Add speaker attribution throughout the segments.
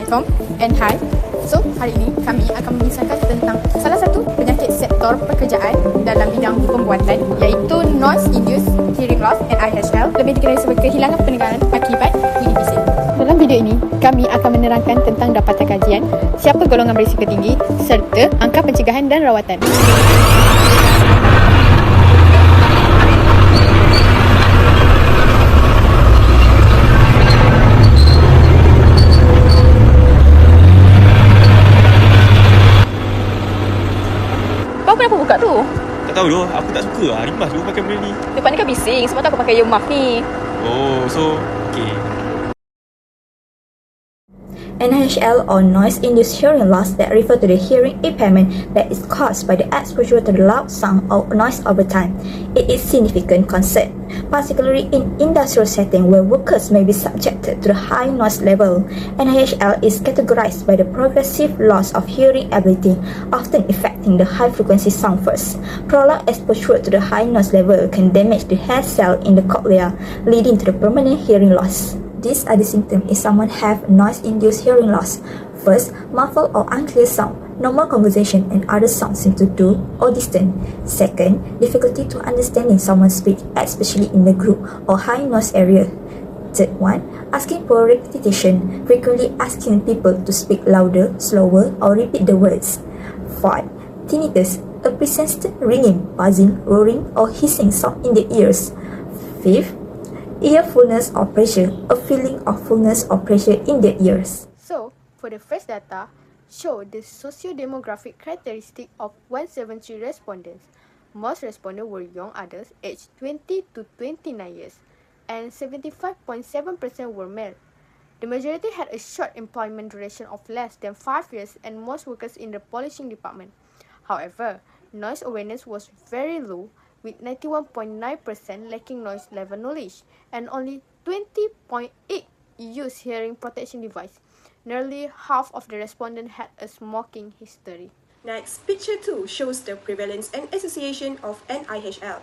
Speaker 1: Assalamualaikum and hi. So, hari ini kami akan membincangkan tentang salah satu penyakit sektor pekerjaan dalam bidang pembuatan iaitu Noise-Induced Hearing Loss and IHL, lebih dikenali sebagai kehilangan pendengaran akibat bunyi bising. Dalam video ini, kami akan menerangkan tentang dapatan kajian, siapa golongan berisiko tinggi serta angka pencegahan dan rawatan.
Speaker 2: Kenapa buka tu?
Speaker 3: Tak tahu doh, aku tak suka lah. Rimas dulu pakai benda ni.
Speaker 2: Depan ni kan bising, sebab tu aku pakai earmuff ni.
Speaker 3: Oh, so okay.
Speaker 4: NIHL or noise-induced hearing loss that refer to the hearing impairment that is caused by the exposure to the loud sound or noise over time. It is significant concern, particularly in industrial setting where workers may be subjected to the high noise level. NIHL is categorized by the progressive loss of hearing ability, often affecting the high-frequency sound first. Prolonged exposure to the high noise level can damage the hair cell in the cochlea, leading to the permanent hearing loss. These are the symptoms if someone have noise-induced hearing loss. First, muffled or unclear sound. Normal conversation and other sounds seem to dull or distant. Second, difficulty to understanding someone's speech, especially in the group or high noise area. Third one, asking for repetition, frequently asking people to speak louder, slower, or repeat the words. Fourth, tinnitus, a persistent ringing, buzzing, roaring, or hissing sound in the ears. Fifth, ear fullness or pressure, a feeling of fullness or pressure in the ears.
Speaker 1: So, for the first data, show the socio-demographic characteristic of 173 respondents. Most respondents were young adults aged 20 to 29 years, and 75.7% were male. The majority had a short employment duration of less than 5 years, and most workers in the polishing department. However, noise awareness was very low, with 91.9% lacking noise level knowledge, and only 20.8% used hearing protection device. Nearly half of the respondents had a smoking history.
Speaker 5: Next, picture 2 shows the prevalence and association of NIHL.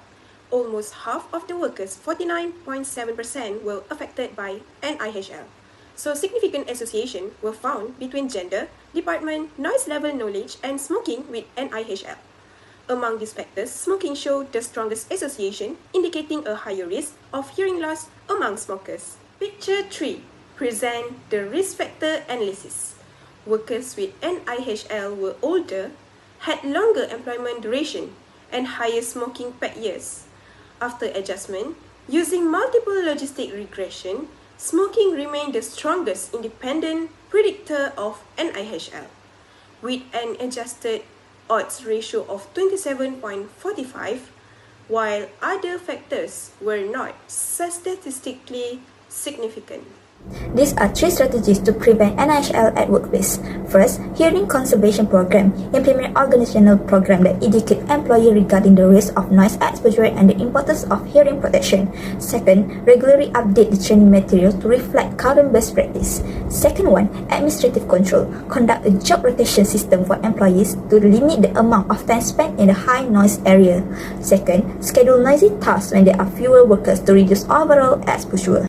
Speaker 5: Almost half of the workers, 49.7%, were affected by NIHL. So significant association were found between gender, department, noise level knowledge, and smoking with NIHL. Among these factors, smoking showed the strongest association, indicating a higher risk of hearing loss among smokers. Picture 3 presents the risk factor analysis. Workers with NIHL were older, had longer employment duration, and higher smoking pack years. After adjustment, using multiple logistic regression, smoking remained the strongest independent predictor of NIHL. With an adjusted odds ratio of 27.45, while other factors were not statistically significant.
Speaker 4: These are 3 strategies to prevent NIHL at workplace. First, hearing conservation program. Implement organizational program that educate employee regarding the risk of noise exposure and the importance of hearing protection. Second, regularly update the training materials to reflect current best practice. Second one, administrative control. Conduct a job rotation system for employees to limit the amount of time spent in the high noise area. Second, schedule noisy tasks when there are fewer workers to reduce overall exposure.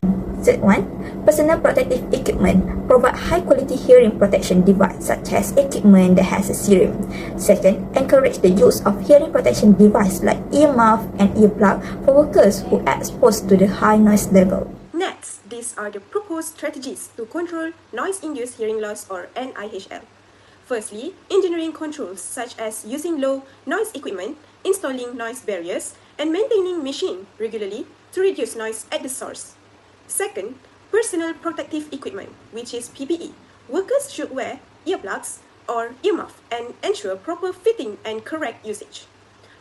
Speaker 4: Third one, personal protective equipment. Provide high-quality hearing protection device such as equipment that has a serum. Second, encourage the use of hearing protection device like earmuff and earplug for workers who are exposed to the high noise level.
Speaker 5: Next, these are the proposed strategies to control noise-induced hearing loss or NIHL. Firstly, engineering controls such as using low noise equipment, installing noise barriers, and maintaining machine regularly to reduce noise at the source. Second, personal protective equipment, which is PPE. Workers should wear earplugs or earmuff and ensure proper fitting and correct usage.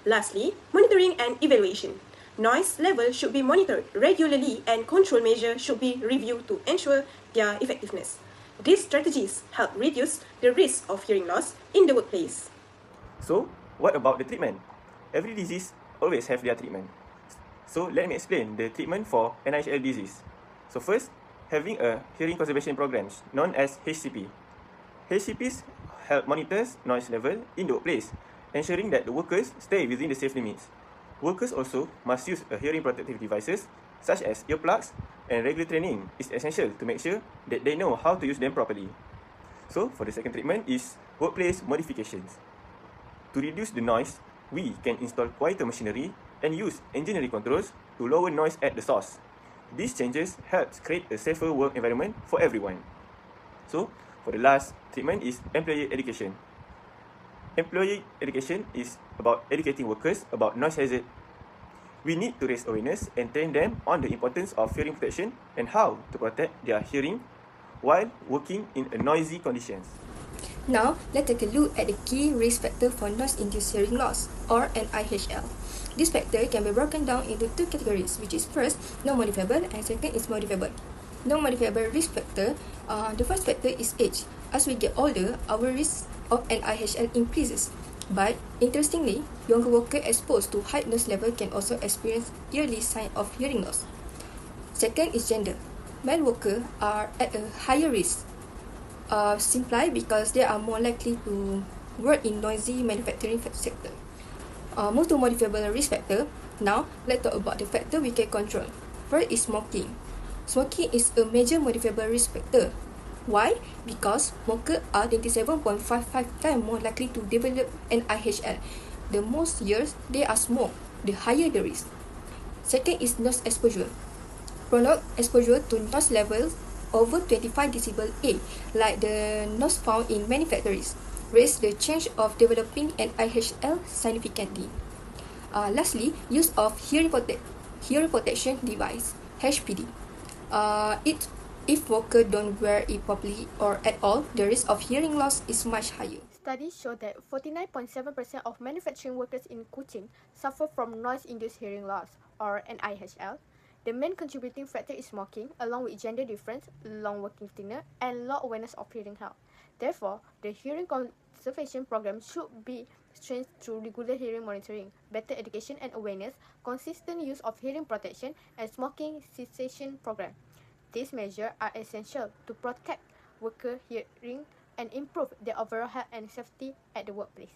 Speaker 5: Lastly, monitoring and evaluation. Noise level should be monitored regularly and control measures should be reviewed to ensure their effectiveness. These strategies help reduce the risk of hearing loss in the workplace.
Speaker 3: So, what about the treatment? Every disease always have their treatment. So, let me explain the treatment for NIHL disease. So first, having a hearing conservation programs known as HCP. HCPs help monitors noise level in the workplace, ensuring that the workers stay within the safe limits. Workers also must use a hearing protective devices such as earplugs, and regular training is essential to make sure that they know how to use them properly. So, for the second treatment is workplace modifications. To reduce the noise, we can install quieter machinery and use engineering controls to lower noise at the source. These changes help create a safer work environment for everyone. So, for the last treatment is employee education. Employee education is about educating workers about noise hazard. We need to raise awareness and train them on the importance of hearing protection and how to protect their hearing while working in a noisy conditions.
Speaker 6: Now, let's take a look at the key risk factor for noise-induced hearing loss, or NIHL. This factor can be broken down into two categories, which is first, non-modifiable, and second is modifiable. Non-modifiable risk factor, the first factor is age. As we get older, our risk of NIHL increases. But, interestingly, younger workers exposed to high noise level can also experience early signs of hearing loss. Second is gender. Male workers are at a higher risk. Simply because they are more likely to work in noisy manufacturing sector. Move to modifiable risk factor. Now, let's talk about the factor we can control. First is smoking. Smoking is a major modifiable risk factor. Why? Because smokers are 27.55 times more likely to develop NIHL. The most years they are smoked, the higher the risk. Second is noise exposure. Prolonged exposure to noise levels over 25 decibel A, like the noise found in many factories, raise the chance of developing NIHL significantly. Lastly, use of hearing protection device, HPD. If workers don't wear it properly or at all, the risk of hearing loss is much higher.
Speaker 1: Studies show that 49.7% of manufacturing workers in Kuching suffer from noise-induced hearing loss, or NIHL. The main contributing factor is smoking, along with gender difference, long working tenure, and low awareness of hearing health. Therefore, the hearing conservation program should be strengthened through regular hearing monitoring, better education and awareness, consistent use of hearing protection, and smoking cessation program. These measures are essential to protect worker hearing and improve their overall health and safety at the workplace.